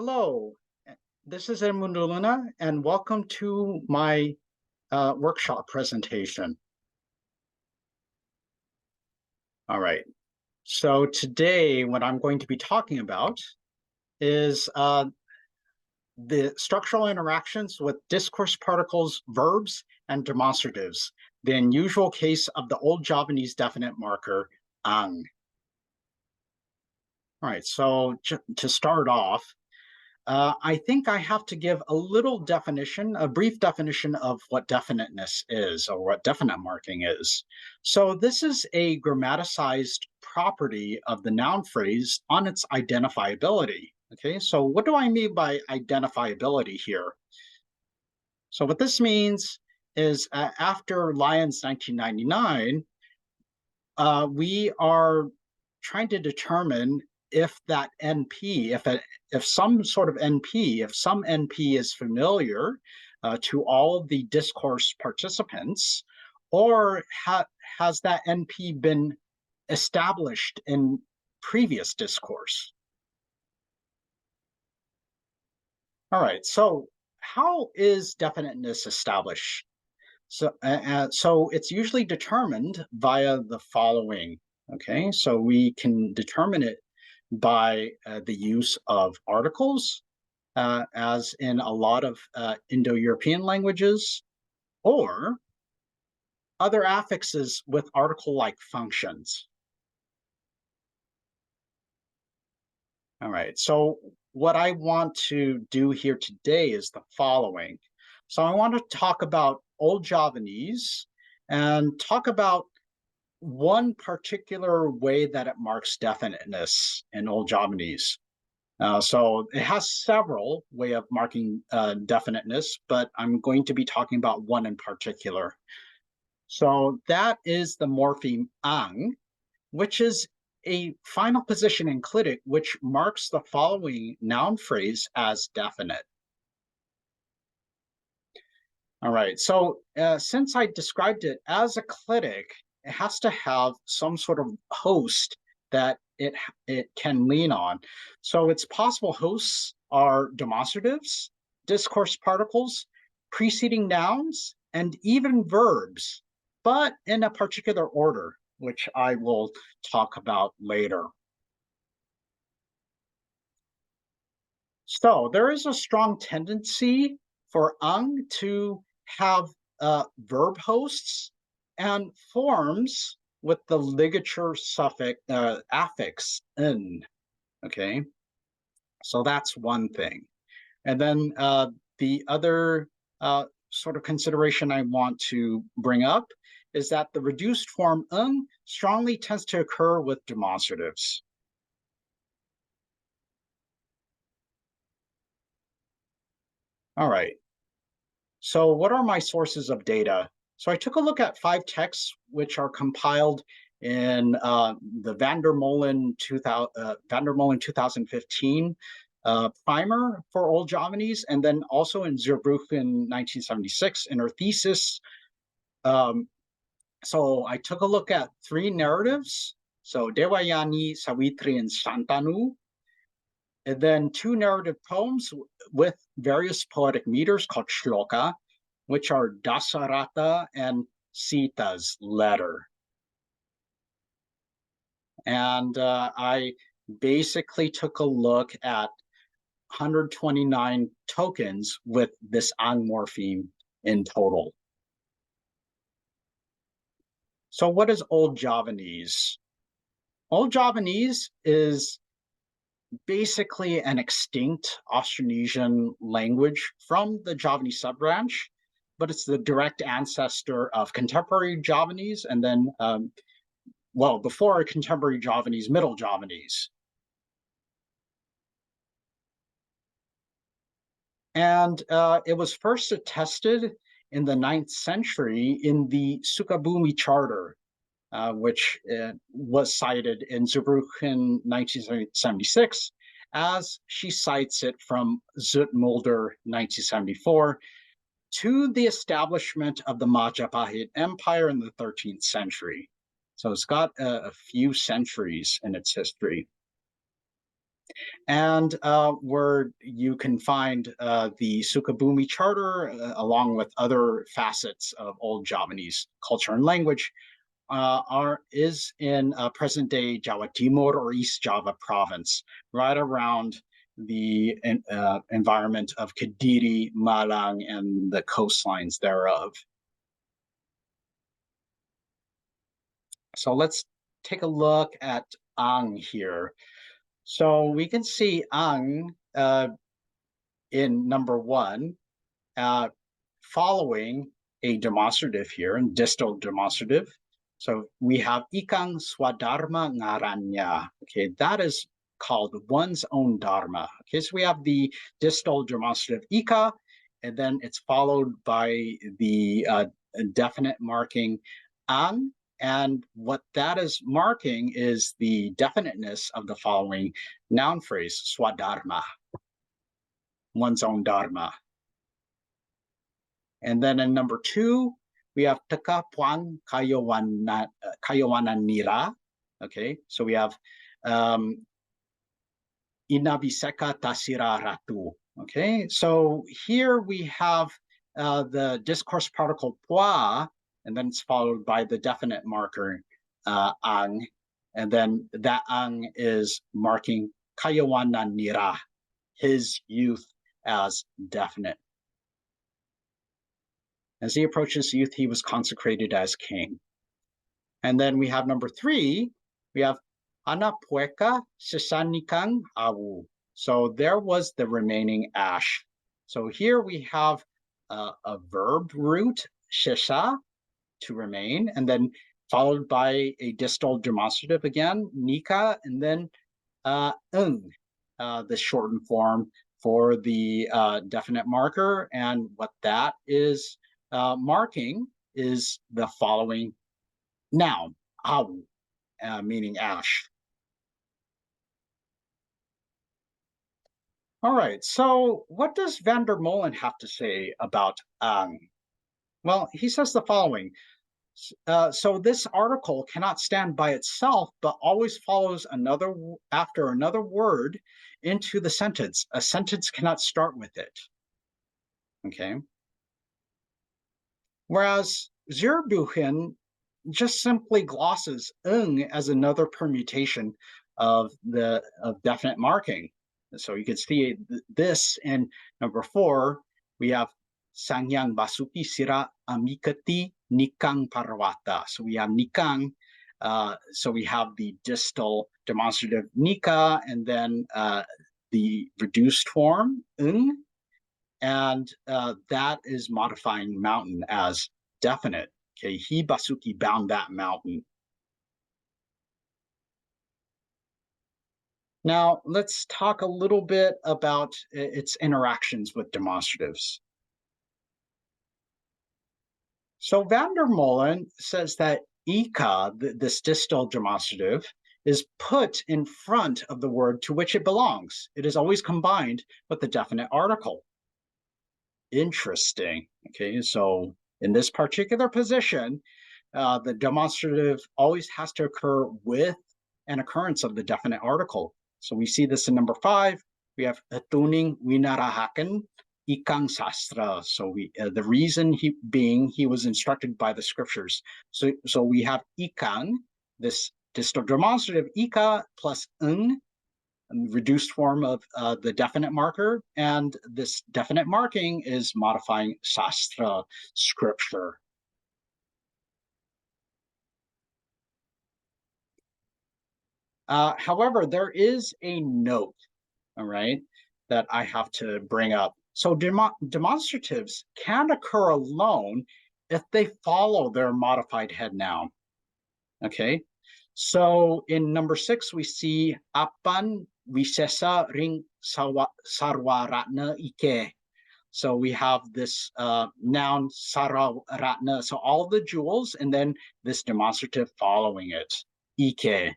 Hello, this is Edmundo Luna, and welcome to my workshop presentation. All right, so today what I'm going to be talking about is the structural interactions with discourse particles, verbs, and demonstratives, the unusual case of the Old Javanese definite marker, ang. All right, so to start off, I think I have to give a little definition, a brief definition of what definiteness is or what definite marking is. So this is a grammaticized property of the noun phrase on its identifiability. Okay, so what do I mean by identifiability here? So what this means is after Lyon's 1999, we are trying to determine if that NP, if some sort of NP, if some NP is familiar to all of the discourse participants, or has that NP been established in previous discourse? All right, so how is definiteness established? So it's usually determined via the following. Okay, so we can determine it by the use of articles, as in a lot of Indo-European languages, or other affixes with article-like functions. All right, so what I want to do here today is the following. So I want to talk about Old Javanese and talk about one particular way that it marks definiteness in Old Javanese. So it has several way of marking definiteness, but I'm going to be talking about one in particular. So that is the morpheme ang, which is a final position enclitic, which marks the following noun phrase as definite. All right, so since I described it as enclitic, it has to have some sort of host that it can lean on. So its possible hosts are demonstratives, discourse particles, preceding nouns, and even verbs, but in a particular order, which I will talk about later. So there is a strong tendency for ang to have verb hosts and forms with the ligature suffix affix in. Okay, so that's one thing. And then the other sort of consideration I want to bring up is that the reduced form strongly tends to occur with demonstratives. All right. So what are my sources of data? So I took a look at 5 texts which are compiled in the van der Molen 2015 primer for Old Javanese, and then also in Zerbruch in 1976 in her thesis. So I took a look at 3 narratives, so Dewayani, Savitri, and Shantanu, and then 2 narrative poems with various poetic meters called shloka, which are Dasaratha and Sita's letter. And I basically took a look at 129 tokens with this ang morpheme in total. So what is Old Javanese? Old Javanese is basically an extinct Austronesian language from the Javanese subbranch, but it's the direct ancestor of contemporary Javanese and then, well, before contemporary Javanese, Middle Javanese. And it was first attested in the 9th century in the Sukabumi Charter, which was cited in Zerbruch in 1976, as she cites it from Zoetmulder 1974, to the establishment of the Majapahit Empire in the 13th century. So it's got a few centuries in its history. and where you can find the Sukabumi Charter along with other facets of Old Javanese culture and language is in present-day Jawa Timur or East Java province, right around the environment of Kediri, Malang, and the coastlines thereof. So let's take a look at ang here. So we can see ang in number 1, following a demonstrative here, and distal demonstrative. So we have ikang swadharma ngaranya. Okay, that is called one's own dharma. Okay, so we have the distal demonstrative ika, and then it's followed by the definite marking ang. And what that is marking is the definiteness of the following noun phrase, swadharma, one's own dharma. And then in number 2, we have teka puang kayawanan nira. Okay, so we have inabiseka tasira ratu. Okay, so here we have the discourse particle pua, and then it's followed by the definite marker ang, and then that ang is marking kayawanan nira, his youth, as definite. As he approaches youth, he was consecrated as king. And then we have number 3, we have anapueka sisanikang awu. So there was the remaining ash. So here we have a verb root, shisa, to remain, and then followed by a distal demonstrative again, nika, and then the shortened form for the definite marker. And what that is marking is the following noun, awu, meaning ash. All right, so what does van der Molen have to say about ang? Well, he says the following. So this article cannot stand by itself, but always follows after another word into the sentence. A sentence cannot start with it. Okay. Whereas Zerbuchen just simply glosses as another permutation of definite marking. So you can see this in number 4. We have Sangyang Basuki Sira Amikati Nikang Parwata. So we have Nikang. So we have the distal demonstrative Nika, and then the reduced form and that is modifying mountain as definite. Okay, he Basuki bound that mountain. Now, let's talk a little bit about its interactions with demonstratives. So van der Molen says that ika, this distal demonstrative, is put in front of the word to which it belongs. It is always combined with the definite article. Interesting. Okay, so in this particular position, the demonstrative always has to occur with an occurrence of the definite article. So we see this in number 5. We have tuning winarahaken ikang sastra. So the reason he was instructed by the scriptures. So we have ikang, this distal demonstrative ika plus reduced form of the definite marker, and this definite marking is modifying sastra, scripture. However, there is a note, all right, that I have to bring up. So demonstratives can occur alone if they follow their modified head noun. Okay, so in number 6, we see apan wisesa ring sarwaratna ike. So we have this noun sarwaratna, so all the jewels, and then this demonstrative following it, ike,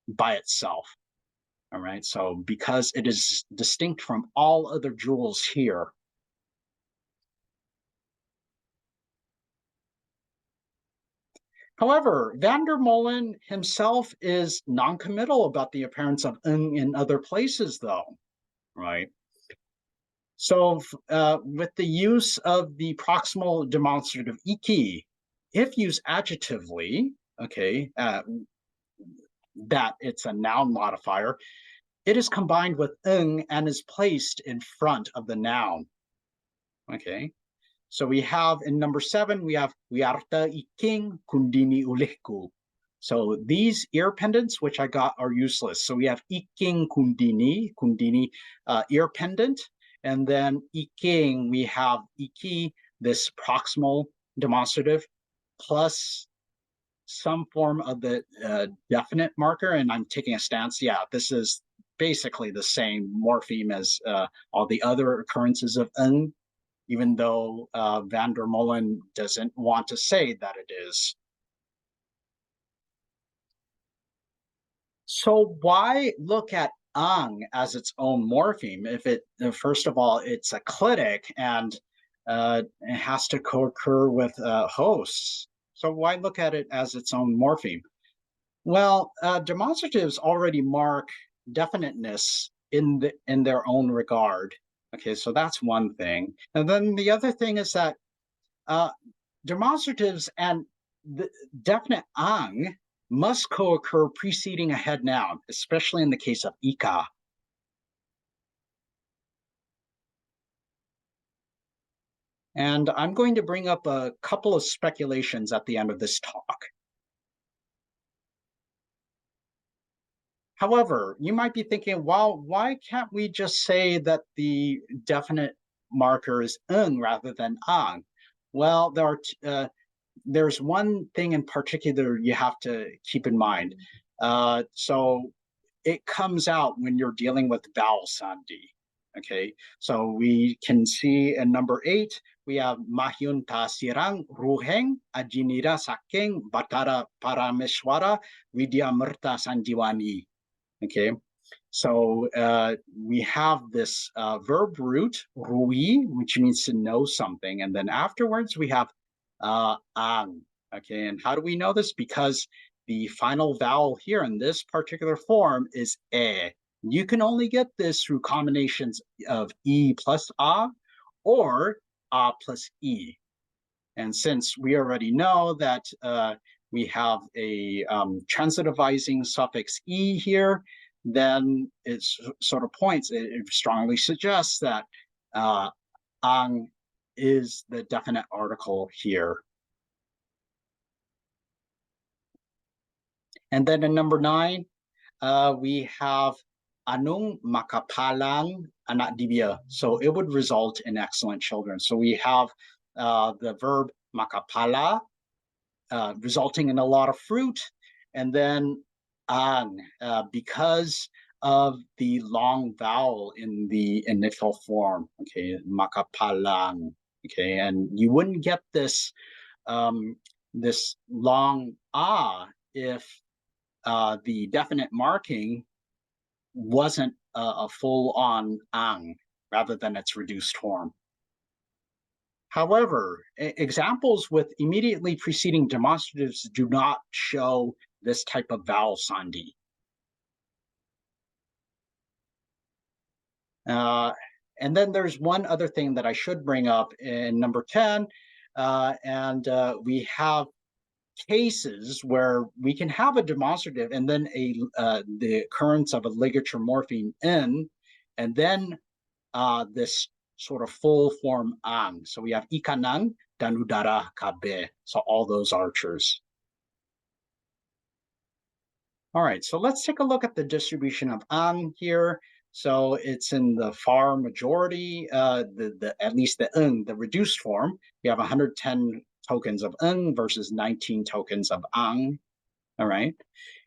by itself. All right, so because it is distinct from all other jewels here. However, van der Molen himself is non-committal about the appearance of ng in other places, though, right? So with the use of the proximal demonstrative iki, if used adjectively, okay, that it's a noun modifier, it is combined with ng and is placed in front of the noun. Okay, so we have in number 7, we have wiarta iking kundini ulihku. So these ear pendants, which I got, are useless. So we have iking kundini, ear pendant, and then iking, we have iki, this proximal demonstrative, plus some form of the definite marker, and I'm taking a stance. Yeah, this is basically the same morpheme as all the other occurrences of ng, even though van der Molen doesn't want to say that it is. So why look at ang as its own morpheme if it, first of all, it's enclitic and it has to co-occur with hosts? So why look at it as its own morpheme? Well, demonstratives already mark definiteness in their own regard. Okay, so that's one thing. And then the other thing is that demonstratives and the definite ang must co-occur preceding a head noun, especially in the case of ika. And I'm going to bring up a couple of speculations at the end of this talk. However, you might be thinking, well, why can't we just say that the definite marker is ng rather than ang? Well, there's one thing in particular you have to keep in mind. So it comes out when you're dealing with vowel sandhi. Okay, so we can see in number 8, we have Mahyun Tasirang Ruheng Ajinira Saking Batara Parameshwara Vidya Murta Sanjiwani. Okay, so we have this verb root, rui, which means to know something. And then afterwards we have ang. Okay, and how do we know this? Because the final vowel here in this particular form is e. You can only get this through combinations of e plus a or a plus e. And since we already know that we have a transitivizing suffix e here, then it sort of points, it strongly suggests that ang is the definite article here. And then in number 9, we have anung makapalang anak dibia. So it would result in excellent children. So we have the verb makapala, resulting in a lot of fruit, and then ang, because of the long vowel in the initial form, okay, makapalang, okay, and you wouldn't get this this long if the definite marking wasn't a full-on ang rather than its reduced form. However, examples with immediately preceding demonstratives do not show this type of vowel sandhi. And then there's one other thing that I should bring up in number 10, we have cases where we can have a demonstrative and then the occurrence of a ligature morpheme in, and then this sort of full form ang. So we have ikanang dan udara kabe. So all those archers. All right, so let's take a look at the distribution of ang here. So it's in the far majority, at least the ng, the reduced form. You have 110 tokens of ng versus 19 tokens of ang. All right,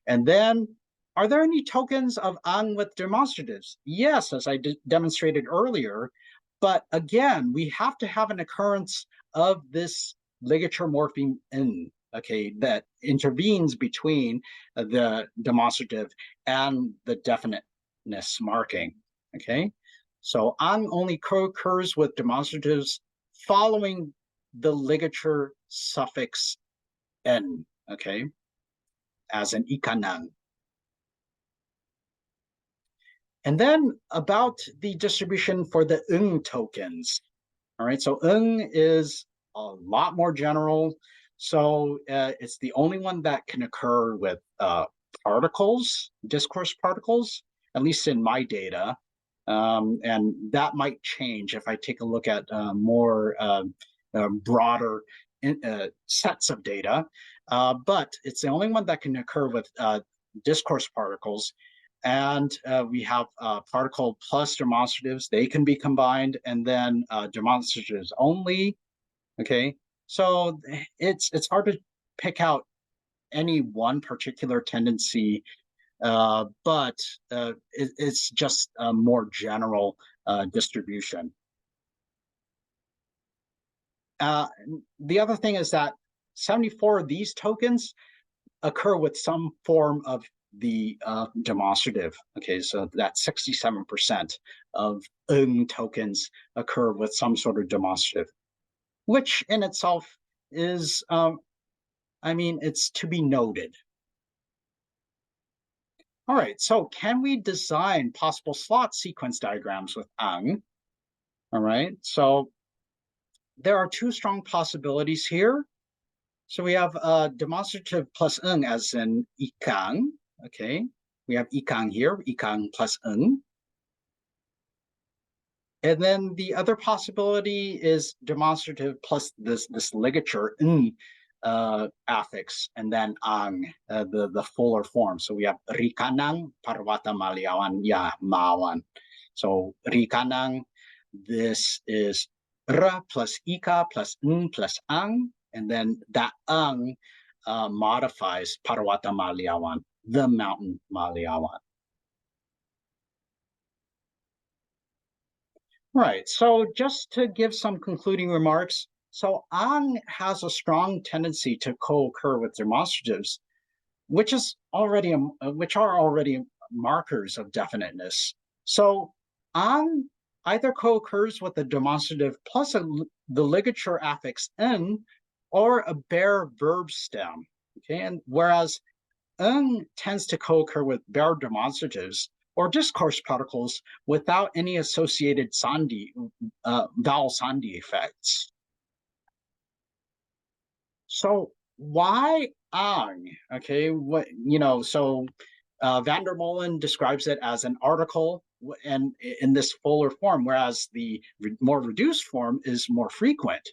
and then are there any tokens of ang with demonstratives? Yes, as I demonstrated earlier. But again, we have to have an occurrence of this ligature morpheme in, okay, that intervenes between the demonstrative and the definiteness marking, okay? So ang only co-occurs with demonstratives following the ligature suffix n, okay, as an ikanang. And then about the distribution for the tokens. All right, so is a lot more general. So it's the only one that can occur with particles, discourse particles, at least in my data. And that might change if I take a look at more broader sets of data. But it's the only one that can occur with discourse particles. And we have particle plus demonstratives. They can be combined, and then demonstratives only. Okay, so it's hard to pick out any one particular tendency, but it's just a more general distribution. The other thing is that 74 of these tokens occur with some form of the demonstrative. Okay, so that 67% of tokens occur with some sort of demonstrative, which in itself is, I mean, it's to be noted. All right, so can we design possible slot sequence diagrams with ang? All right, so there are two strong possibilities here. So we have demonstrative plus as in ikang. Okay, we have ikang here, ikang plus And then the other possibility is demonstrative plus this ligature affix, and then ang, the fuller form. So we have rikanang parwata maliawan ya mawan. So rikanang, this is r plus ika plus plus ang, and then that ang modifies Parwata Maliawan, the mountain Maliawan. Right, so just to give some concluding remarks, so ang has a strong tendency to co-occur with demonstratives, which are already markers of definiteness. So ang either co-occurs with the demonstrative plus the ligature affix in, or a bare verb stem. Okay, and whereas tends to co-occur with bare demonstratives or discourse particles without any associated sandhi, vowel sandhi effects. So why ang? Okay, so van der Molen describes it as an article and in this fuller form, whereas the more reduced form is more frequent.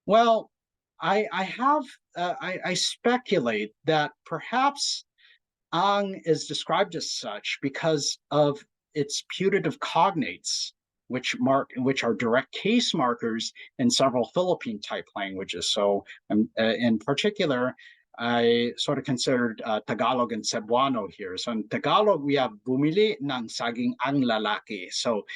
Well, I speculate that perhaps ang is described as such because of its putative cognates, which are direct case markers in several Philippine type languages. So in particular, I sort of considered Tagalog and Cebuano here. So in Tagalog, we have bumili ng saging ang lalaki. So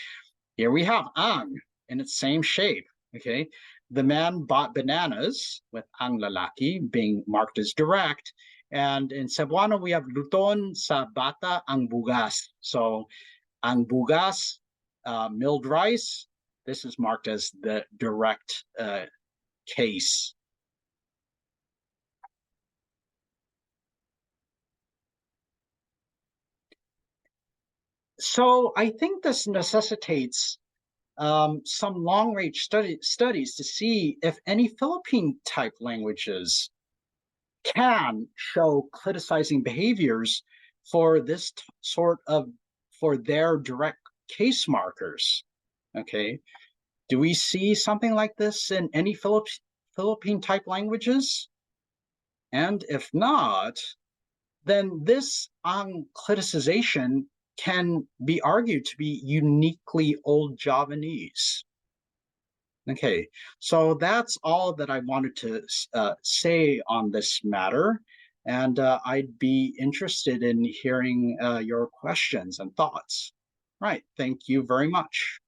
here we have ang in its same shape, okay? The man bought bananas with ang lalaki being marked as direct. And in Cebuano, we have luton sa bata ang bugas. So ang bugas, milled rice, this is marked as the direct case. So I think this necessitates some long-range studies to see if any Philippine type languages can show cliticizing behaviors for this for their direct case markers. Okay, do we see something like this in any Philippine type languages? And if not, then this cliticization can be argued to be uniquely Old Javanese. Okay, so that's all that I wanted to say on this matter, and I'd be interested in hearing your questions and thoughts. Right, thank you very much.